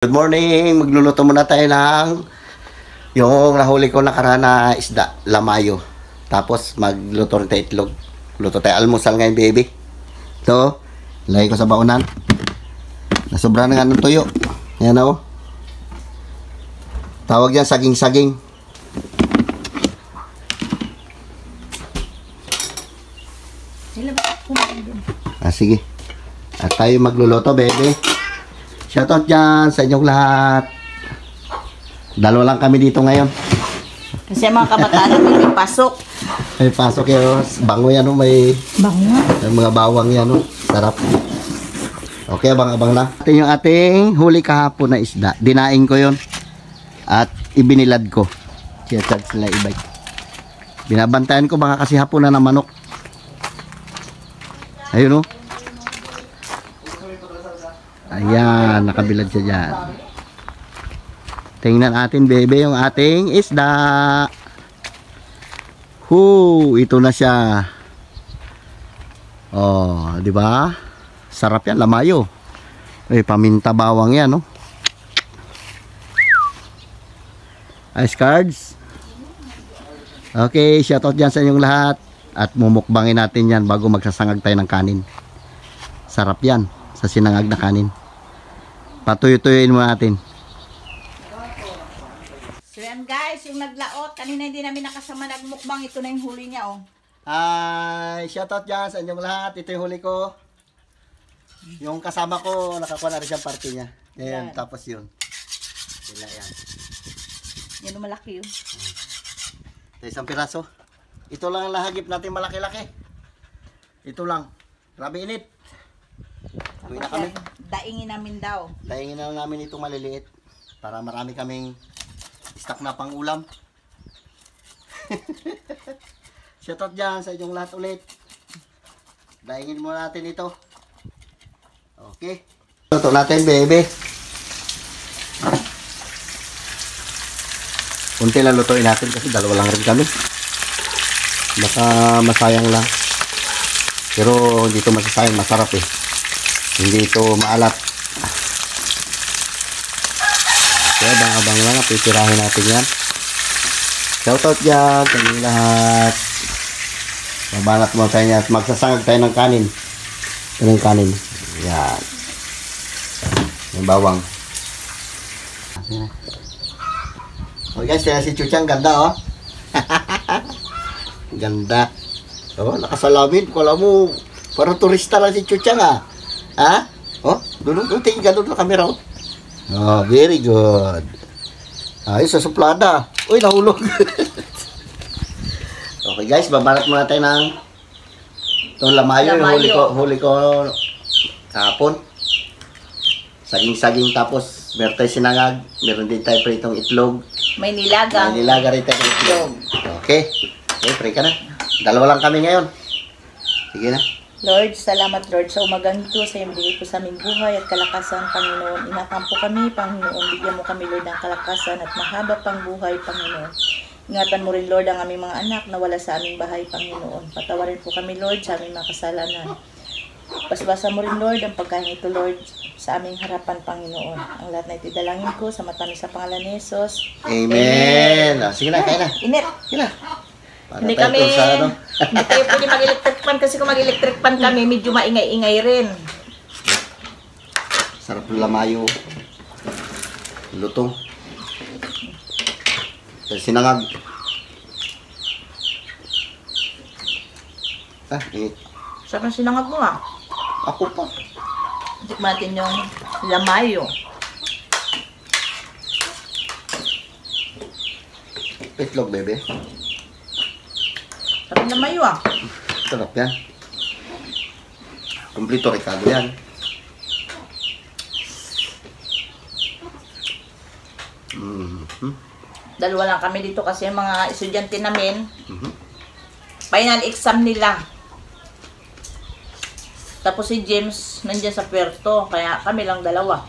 Good morning! Magluluto muna tayo ng yung nahuli ko nakaraan na isda, lamayo. Tapos magluto rin tayo itlog. Luto tayo almusal ngayon, baby. Ito, lagay ko sa baunan. Nasobra na nga ng tuyo. Yan o. Tawag yan saging-saging. Sige. At tayo magluluto, baby. Shoutout dyan sa inyong lahat. Dalawa lang kami dito ngayon. Kasi mga kabataan namin may pasok. May pasok yun. Bango yan, no? May mga bawang yan, no? Sarap. Okay, abang-abang lang. Ito yung ating huli kahapon na isda. Dinaing ko yon at ibinilad ko. Shoutout sila ibay. Binabantayan ko baka kasi hapon na ng manok. Ayun, no? Ayan, nakabilad siya dyan. Tingnan natin, bebe, yung ating isda. Ito na siya. Oh, di ba? Sarap yan, lamayo. Paminta bawang yan, no? Ice cards. Okay, shoutout dyan sa inyong lahat. At mumukbangin natin yan bago magsasangag tayo ng kanin. Sarap yan, sa sinangag na kanin. Patuyo-tuyuin mo natin. So yan guys, yung naglaot, kanina hindi namin nakasama nagmukbang, ito na yung huli niya, oh. Hi, shoutout dyan sa inyong lahat. Ito yung huli ko. Yung kasama ko, nakakuha na rin siyang party niya. Ayan, tapos yun. Sila yan. Yan yung malaki yun. Ito isang piraso. Ito lang ang lahagip natin malaki-laki. Ito lang. Grabe init. Uwi na kami. Daingin namin daw. Daingin na namin itong maliliit. Para marami kaming stock na pang ulam. Shoutout dyan sa inyong lahat ulit. Daingin muna natin ito. Okay. Luto natin, baby. Kunti lang lutuin natin kasi dalawa lang rin kami. Baka masayang lang. Pero hindi ito masasayang, masarap eh. Hindi ito maalat. Kaya abang-abang lang, pipirahin natin yan. Shoutout dyan sa inyong lahat. Mabanat mo tayo niya at magsasangag tayo ng kanin. Ito ng kanin. Yan. Yung bawang. Okay guys, yan si Chuchang. Ganda oh. Ganda. Oh, nakasalamin. Kala mo, parang turista lang si Chuchang ah. Ha? Oh, doon tingin doon sa camera oh. Oh, very good. Ayos sa suplada. Uy, nahulog. Okay guys, babarat muna tayo ng itong lamayo. Huli ko kahapon. Saging-saging tapos meron tayo sinangag. Meron din tayo pritong itlog. May nilaga. May nilaga rin tayo itlog. Okay. Okay, pray ka na. Dalawa lang kami ngayon. Sige na. Lord, salamat Lord sa umagang ito sa iyong bigay po sa aming buhay at kalakasan, Panginoon. Ingatan po kami, Panginoon. Bigyan mo kami, Lord, ng kalakasan at mahaba pang buhay, Panginoon. Ingatan mo rin, Lord, ang aming mga anak na wala sa aming bahay, Panginoon. Patawarin po kami, Lord, sa aming mga kasalanan. Basbasa mo rin, Lord, ang pagkain ito, Lord, sa aming harapan, Panginoon. Ang lahat na itidalangin ko sa mata sa pangalan ni Jesus. Amen. Ah, sige na, kaya na. Init. Sige na. Hindi kami, hindi tayo pwede mag-electric pan kasi kung mag-electric pan kami, medyo maingay-ingay rin. Sarap ng lamayo. Lutong. Sinangag. Ah, init. Saan ang sinangag mo ah? Ako pa. Tikman natin yung lamayo. Itlog, bebe. Sarap ng lamayo ah. Sarap yan. Kumplito Ricardo yan. Dalawa lang kami dito kasi yung mga estudyante namin, final exam nila. Tapos si James nandiyan sa Puerto, kaya kami lang dalawa.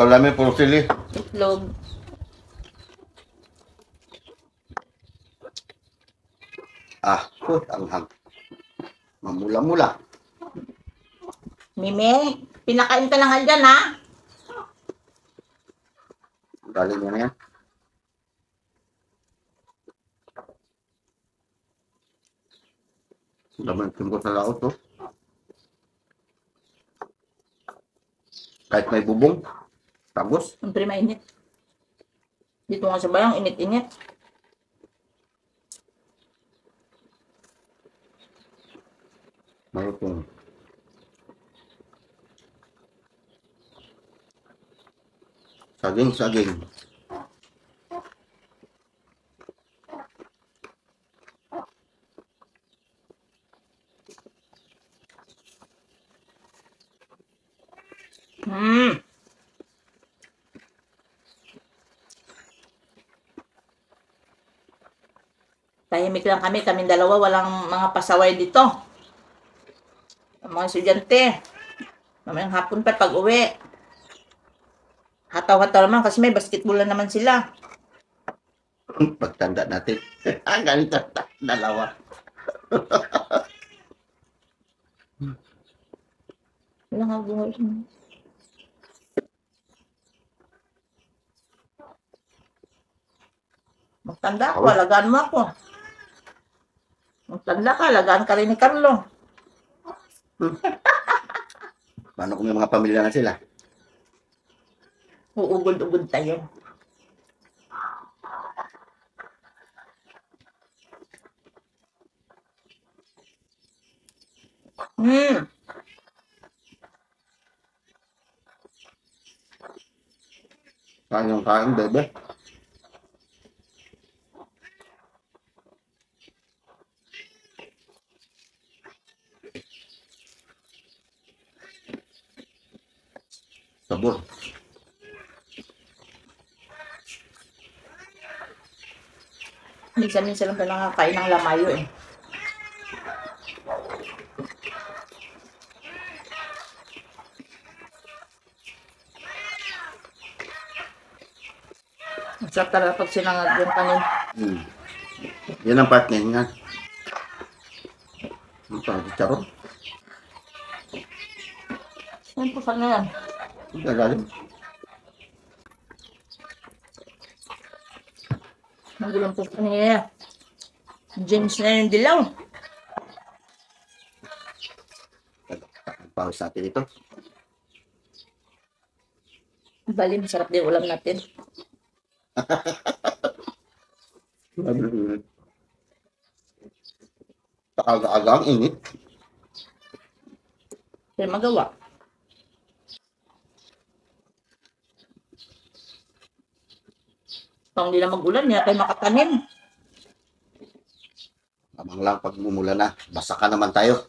Kalami puro sili. Itlog. Ah, anghang. Mamula-mula. Mimi, pinakain ka na nga dyan, ha? Galing niya na yan. Laman ko sa laot to. Kahit may bubong, tagos. Siyempre mainit. Dito nga sa bayang, init-init. Malutong. Saging. Hmm. Tahimik lang kami, kaming dalawa, walang mga pasaway dito. Ang mga estudyante. Mamayang hapon pa pag uwi. Hataw-hataw naman kasi may basketball na naman sila. Pagtanda natin. Ang ganito. Dalawa. Wala nga buhay. Magtanda ako, alagaan mo ako. Magtanda ka, alagaan ka rin ni Carlo. Paano kung may mga pamilya na sila? Uugod-ugod tayo. Hmm. Kain, bebe. Sabor. Minsan-minsan lang tayo nakakain ng lamayo eh. Masarap talaga pag sinangag yung kanin. Yan ang partner niya. Ang pang-chicharon. Saan po sana yan? Ang gagaling. Magulang po kanina. James na yung dilaw. Pawis natin ito. Bali, masarap din ulam natin. Sa aga-aga ang init. Pero magawa. Kung hindi na mag-ulan, hindi na tayo makatanim. Abang lang pag umula na. Basa ka naman tayo.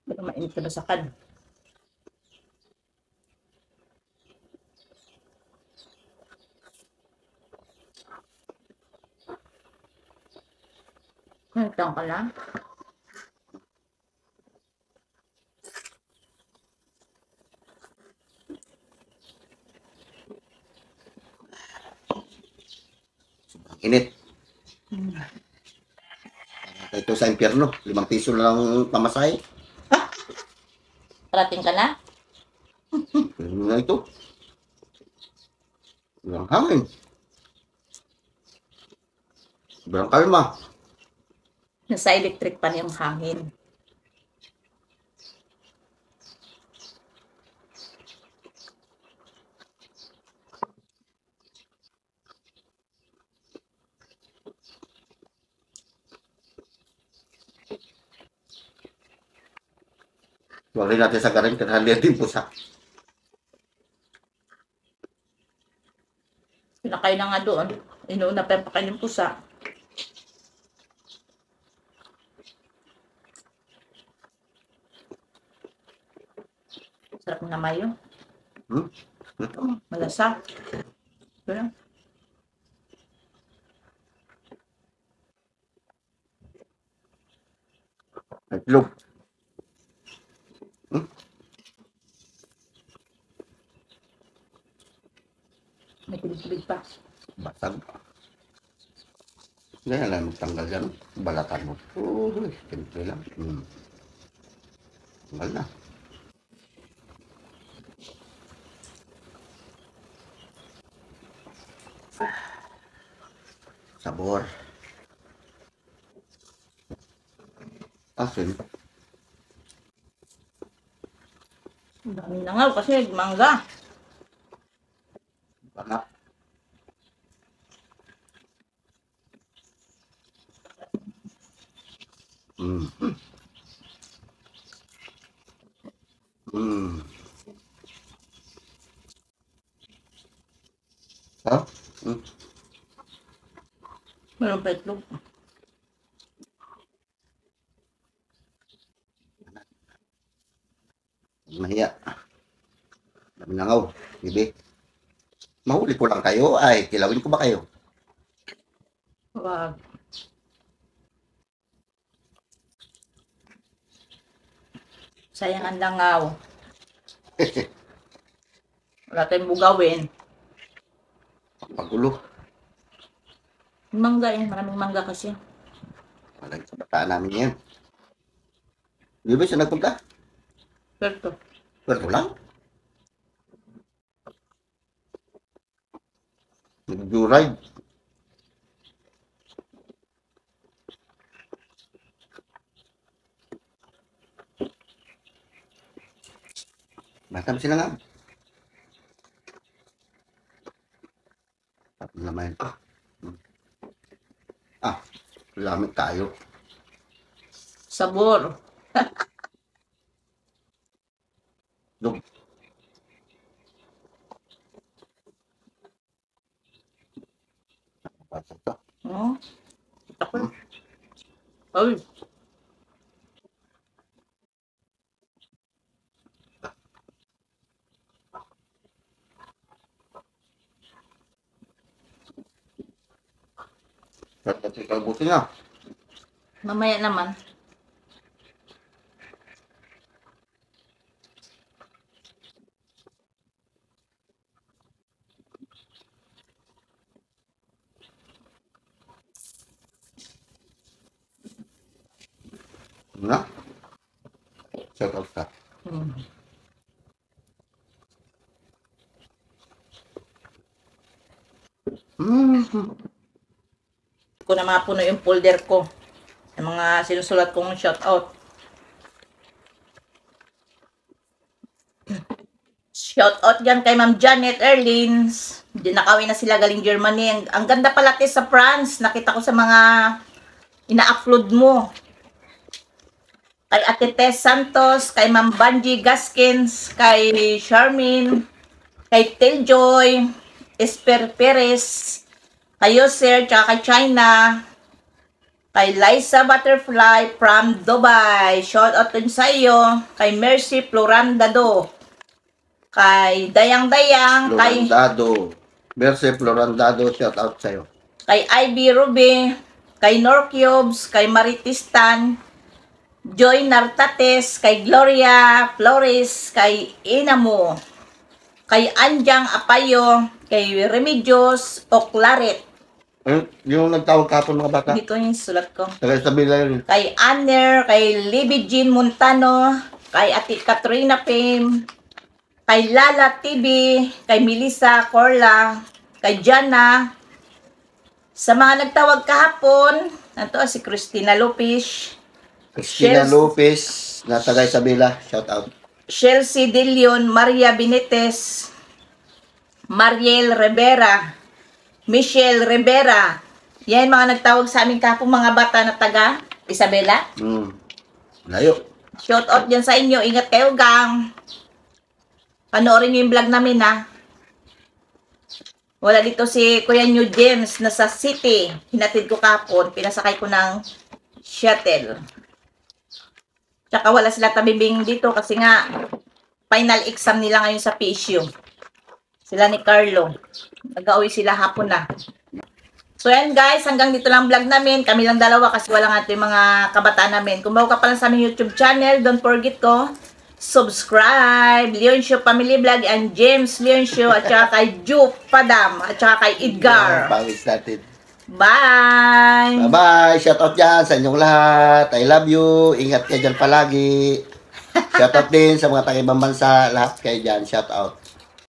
Pero mainit ka basakan. Hintang ka lang. Init. Ito sa impyerno. 5 piso na lang pamasahe. Parating ka na? Ano na ito? Walang hangin. Sobrang kalma. Nasa electric pan yung hangin. Huwag rin natin sa garing kanalian din pusa. Pinakain na nga doon. Inuuna pa yung pakain ng pusa. Sarap na mayo. Malasa. Ito lang. Itlog. May tubig pa. Basag. Ganyan lang magtanggal yan. Balatan mo. Uy, simple lang. Tanggal na. Sabor. Asin. Ang daming nangaw kasi mangga. Panak. Mm. Mm. Ha? Mm. Meron pa itlog. Mahiya. Dami nangaw. Bibi. Mahuli ko lang kayo. Ay, kilawin ko ba kayo? Wag. Sayang ang langaw. Wala tayong bugawin. Pagulo. Mangga eh. Maraming mangga kasi. Walang sa bataan namin yan. Bibi, saan nagpunta? Perto. Pwede lang. Nag-ride. Basta sila nga. Tapos naman. Lamig tayo. Sabor. Dug. Pasok to. Oh. Ako. Ay. Tapos ikabuti na. Mamaya naman. Na? Shout out ka. Hmm. Ko na mapuno yung folder ko. Yung mga sinusulat kong shoutout. Shoutout dyan kay Ma'am Janet Erlins. Dinakawin na sila galing Germany. Ang ganda pala sa France. Nakita ko sa mga ina-upload mo. Kay Ate Tess Santos, kay Ma'am Banji Gaskins, kay Charmin, kay Teljoy, Esper Perez, kay Yoser, tsaka kay China, kay Liza Butterfly from Dubai. Shout out din sa iyo. Kay Mercy Florandado, kay Dayang Dayang, kay Florandado. Mercy Florandado, shout out sa'yo. kay Ivy Ruby, kay Norcubes, kay Maritistan, Joy Nartates, kay Gloria Flores, kay Inamo, kay Anjang Apayo, kay Remedios Oclaret. Yung nagtawag kapon mga bata. Dito yung sulat ko. Sabi lang yun. Kay Anner, kay Libby Jean Montano, kay Ate Katrina Pim, kay Lala TV, kay Melissa Corla, kay Jana. Sa mga nagtawag kahapon, ito si Christina Lopez, Christina Lopez, na taga Isabela, shout out. Chelsea De Leon, Maria Benitez, Mariel Rivera, Michelle Rivera. Yan mga nagtawag sa amin kahapon, mga bata na taga Isabela. Layo. Shout out dyan sa inyo. Ingat kayo, gang. Panoorin nyo yung vlog namin, ha. Wala dito si Kuya New James na sa city. Hinatid ko kahapon. Pinasakay ko ng shuttle. Tsaka wala sila tabibing dito kasi nga final exam nila ngayon sa PSU. Sila ni Carlo. Nag-uwi sila hapon na. So yan guys, hanggang dito lang vlog namin. Kami lang dalawa kasi wala nga ito yung mga kabataan namin. Kung bago ka pa lang sa aming YouTube channel, don't forget ko subscribe, Leoncio Family Vlog and James Leoncio at saka kay Jup Padam at saka kay Edgar. Pangis natin. Bye! Bye-bye! Shoutout dyan sa inyong lahat. I love you. Ingat kayo dyan palagi. Shoutout din sa mga taga-ibang bansa. Lahat kayo dyan. Shoutout.